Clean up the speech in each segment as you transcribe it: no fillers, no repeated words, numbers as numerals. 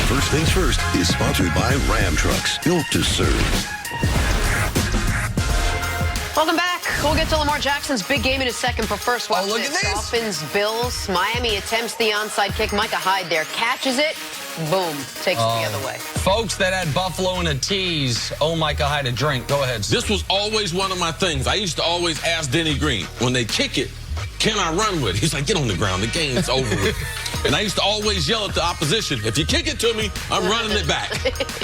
First Things First is sponsored by Ram Trucks, built to serve. Welcome back. We'll get to Lamar Jackson's big game in a second, but first, watch look at this. Dolphins, Bills. Miami attempts the onside kick. Micah Hyde there catches it. Boom. Takes it the other way. Folks that had Buffalo in a tease, Micah Hyde a drink. Go ahead. This was always one of my things. I used to always ask Denny Green, when they kick it, can I run with it? He's like, get on the ground. The game's over with. And I used to always yell at the opposition, if you kick it to me, I'm running it back.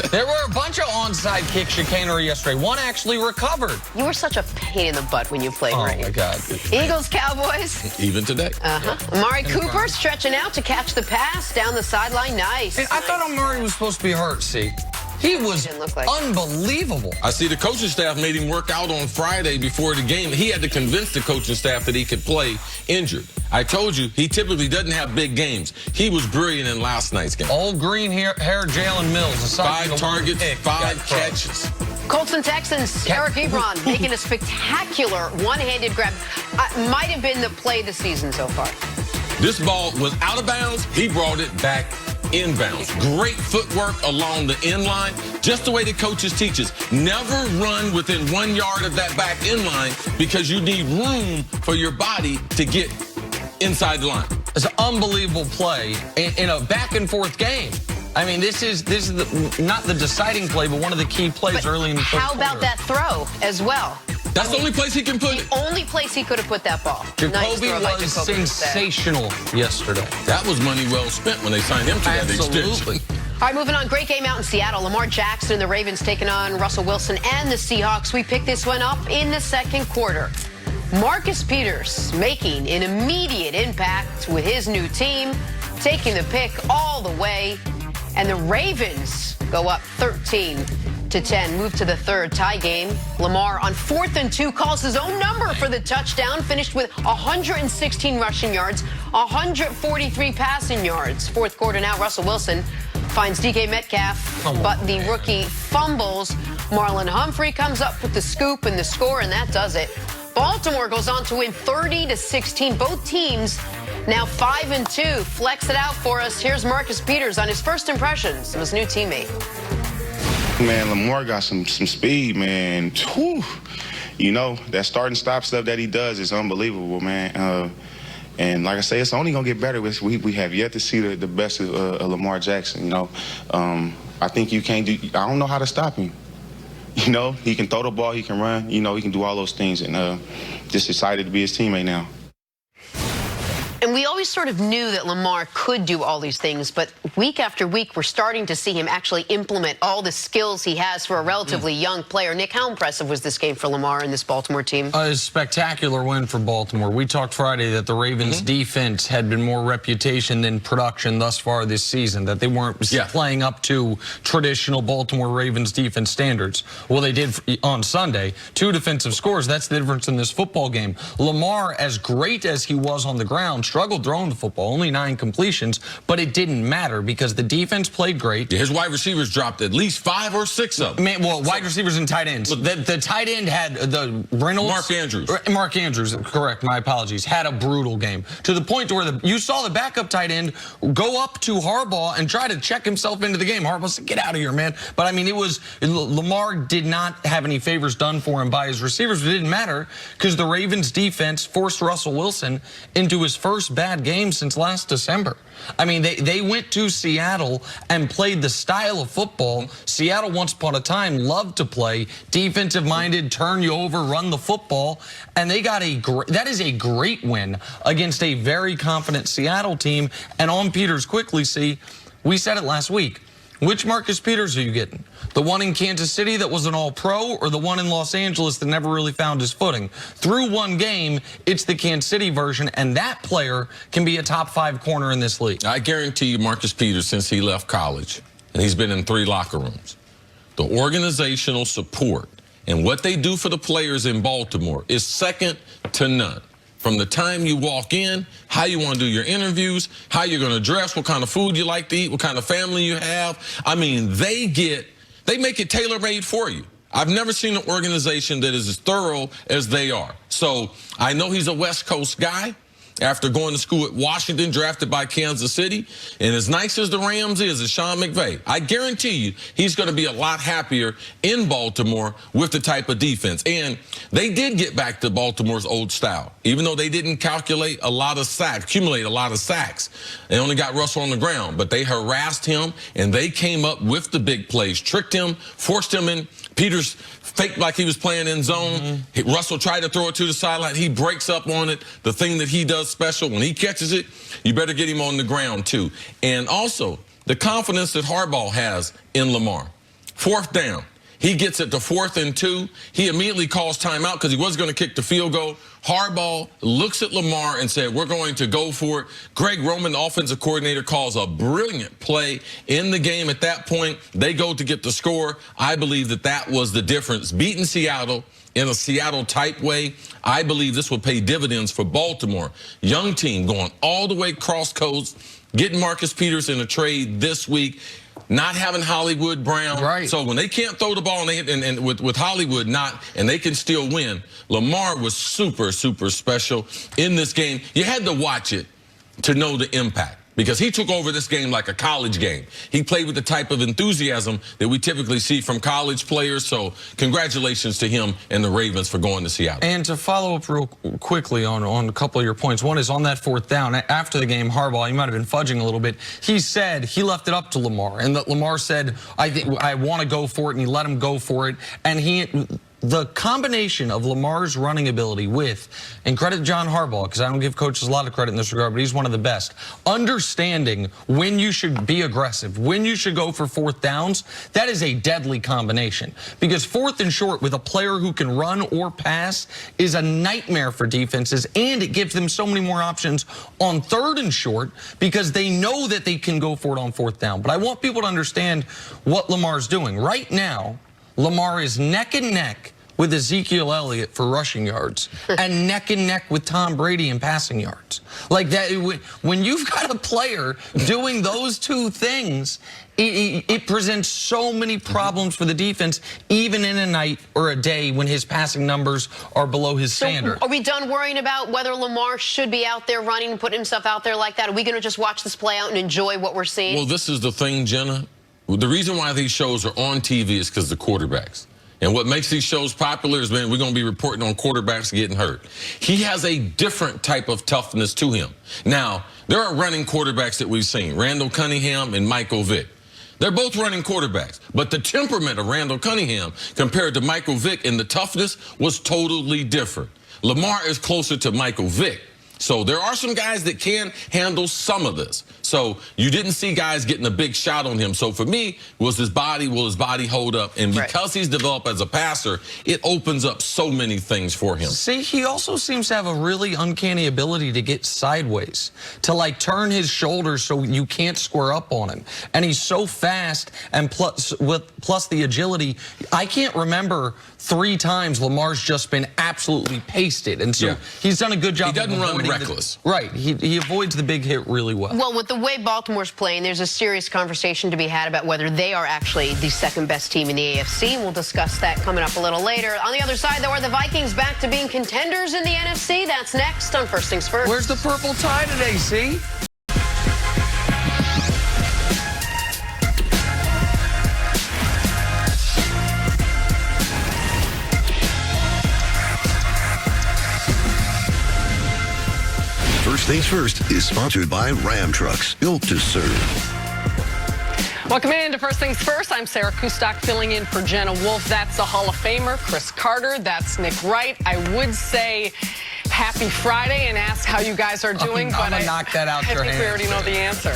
There were a bunch of onside kick chicanery yesterday. One actually recovered. You were such a pain in the butt when you played, right? Oh, my God. Eagles, Cowboys. Even today. Amari Cooper stretching out to catch the pass down the sideline. Nice. I thought Amari was supposed to be hurt, see? He was Didn't look like unbelievable. I see the coaching staff made him work out on Friday before the game. He had to convince the coaching staff that he could play injured. I told you, he typically doesn't have big games. He was brilliant in last night's game. All green hair Jalen Mills. 5 targets, 5 catches. Colts and Texans, Eric Ebron making a spectacular one-handed grab. Might have been the play of the season so far. This ball was out of bounds. He brought it back inbounds. Great footwork along the end line. Just the way the coaches teach us. Never run within 1 yard of that back end line because you need room for your body to get inside the line. It's an unbelievable play in a back-and-forth game. I mean, this is not the deciding play, but one of the key plays early in the third quarter. How about that throw as well? That's the only place he can put it. The only place he could have put that ball. Jacoby was sensational yesterday. That was money well spent when they signed him to that extension. All right, moving on. Great game out in Seattle. Lamar Jackson and the Ravens taking on Russell Wilson and the Seahawks. We picked this one up in the second quarter. Marcus Peters making an immediate impact with his new team, taking the pick all the way. And the Ravens go up 13-10. Move to the third tie game. Lamar on 4th and 2 calls his own number for the touchdown. Finished with 116 rushing yards, 143 passing yards. Fourth quarter now, Russell Wilson finds DK Metcalf, but the rookie fumbles. Marlon Humphrey comes up with the scoop and the score, and that does it. Baltimore goes on to win 30-16. Both teams now 5-2. Flex it out for us. Here's Marcus Peters on his first impressions of his new teammate. Man, Lamar got some speed, man. Whew. You know, that start and stop stuff that he does is unbelievable, man. And like I say, it's only going to get better. We have yet to see the best of Lamar Jackson, you know. I think you can't do – I don't know how to stop him. You know, he can throw the ball, he can run, you know, he can do all those things. And just excited to be his teammate now. And we always sort of knew that Lamar could do all these things, but week after week, we're starting to see him actually implement all the skills he has for a relatively young player. Nick, how impressive was this game for Lamar and this Baltimore team? A spectacular win for Baltimore. We talked Friday that the Ravens' defense had been more reputation than production thus far this season, that they weren't playing up to traditional Baltimore Ravens defense standards. Well, they did on Sunday. 2 defensive scores. That's the difference in this football game. Lamar, as great as he was on the ground, struggled throwing the football, only 9 completions, but it didn't matter because the defense played great. Yeah, his wide receivers dropped at least 5 or 6 of them. Man, well, wide receivers and tight ends. The tight end had the Reynolds. Mark Andrews, correct, my apologies, had a brutal game. To the point where you saw the backup tight end go up to Harbaugh and try to check himself into the game. Harbaugh said, get out of here, man. But, I mean, Lamar did not have any favors done for him by his receivers. It didn't matter because the Ravens defense forced Russell Wilson into his first bad game since last December. I mean, they went to Seattle and played the style of football Seattle once upon a time loved to play, defensive-minded, turn you over, run the football, and they got that is a great win against a very confident Seattle team. And on Peters quickly, see, we said it last week. Which Marcus Peters are you getting? The one in Kansas City that was an all-pro, or the one in Los Angeles that never really found his footing? Through one game, it's the Kansas City version, and that player can be a top 5 corner in this league. I guarantee you Marcus Peters, since he left college, and he's been in 3 locker rooms, the organizational support and what they do for the players in Baltimore is second to none. From the time you walk in, how you want to do your interviews, how you're going to dress, what kind of food you like to eat, what kind of family you have. I mean, they make it tailor-made for you. I've never seen an organization that is as thorough as they are. So I know he's a West Coast guy. after going to school at Washington, drafted by Kansas City. And as nice as the Rams is, as Sean McVay, I guarantee you he's going to be a lot happier in Baltimore with the type of defense. And they did get back to Baltimore's old style, even though they didn't accumulate a lot of sacks. They only got Russell on the ground, but they harassed him, and they came up with the big plays, tricked him, forced him in. Peters faked like he was playing in zone. Russell tried to throw it to the sideline. He breaks up on it. The thing that he does special, when he catches it, you better get him on the ground too. And also, the confidence that Harbaugh has in Lamar. 4th down. He gets it to 4th and 2. He immediately calls timeout because he was going to kick the field goal. Harbaugh looks at Lamar and said, we're going to go for it. Greg Roman, the offensive coordinator, calls a brilliant play in the game. At that point, they go to get the score. I believe that that was the difference. Beating Seattle in a Seattle-type way, I believe this will pay dividends for Baltimore. Young team going all the way cross coast, getting Marcus Peters in a trade this week. Not having Hollywood Brown. Right. So when they can't throw the ball and with Hollywood and they can still win, Lamar was super, super special in this game. You had to watch it to know the impact, because he took over this game like a college game. He played with the type of enthusiasm that we typically see from college players. So congratulations to him and the Ravens for going to Seattle. And to follow up real quickly on a couple of your points. One is on that 4th down. After the game, Harbaugh, he might have been fudging a little bit. He said he left it up to Lamar, and that Lamar said, I want to go for it, and he let him go for it. And the combination of Lamar's running ability with, and credit John Harbaugh, because I don't give coaches a lot of credit in this regard, but he's one of the best, understanding when you should be aggressive, when you should go for 4th downs, that is a deadly combination. Because 4th and short with a player who can run or pass is a nightmare for defenses, and it gives them so many more options on 3rd and short because they know that they can go for it on 4th down. But I want people to understand what Lamar's doing. Right now, Lamar is neck and neck with Ezekiel Elliott for rushing yards and neck with Tom Brady in passing yards. Like that, when you've got a player doing those two things, it presents so many problems for the defense, even in a night or a day when his passing numbers are below his standard. Are we done worrying about whether Lamar should be out there running and putting himself out there like that? Are we going to just watch this play out and enjoy what we're seeing? Well, this is the thing, Jenna. The reason why these shows are on TV is because the quarterbacks. And what makes these shows popular is, man, we're going to be reporting on quarterbacks getting hurt. He has a different type of toughness to him. Now, there are running quarterbacks that we've seen, Randall Cunningham and Michael Vick. They're both running quarterbacks, but the temperament of Randall Cunningham compared to Michael Vick and the toughness was totally different. Lamar is closer to Michael Vick. So there are some guys that can handle some of this. So you didn't see guys getting a big shot on him. So for me, will his body hold up? And because he's developed as a passer, it opens up so many things for him. See, he also seems to have a really uncanny ability to get sideways, to like turn his shoulders so you can't square up on him. And he's so fast, and plus the agility. I can't remember 3 times Lamar's just been absolutely pasted. And so he's done a good job. He doesn't run reckless. Right. He avoids the big hit really well. Well, with the way Baltimore's playing, there's a serious conversation to be had about whether they are actually the 2nd best team in the AFC. We'll discuss that coming up a little later. On the other side, though, are the Vikings back to being contenders in the NFC? That's next on First Things First. Where's the purple tie today, see? First Things First is sponsored by Ram Trucks, built to serve. Welcome into First Things First. I'm Sarah Kustok filling in for Jenna Wolf. That's the Hall of Famer, Cris Carte. That's Nick Wright. I would say happy Friday and ask how you guys are doing, but I'm gonna knock that out I your think hands. we already know the answer.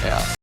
Yeah.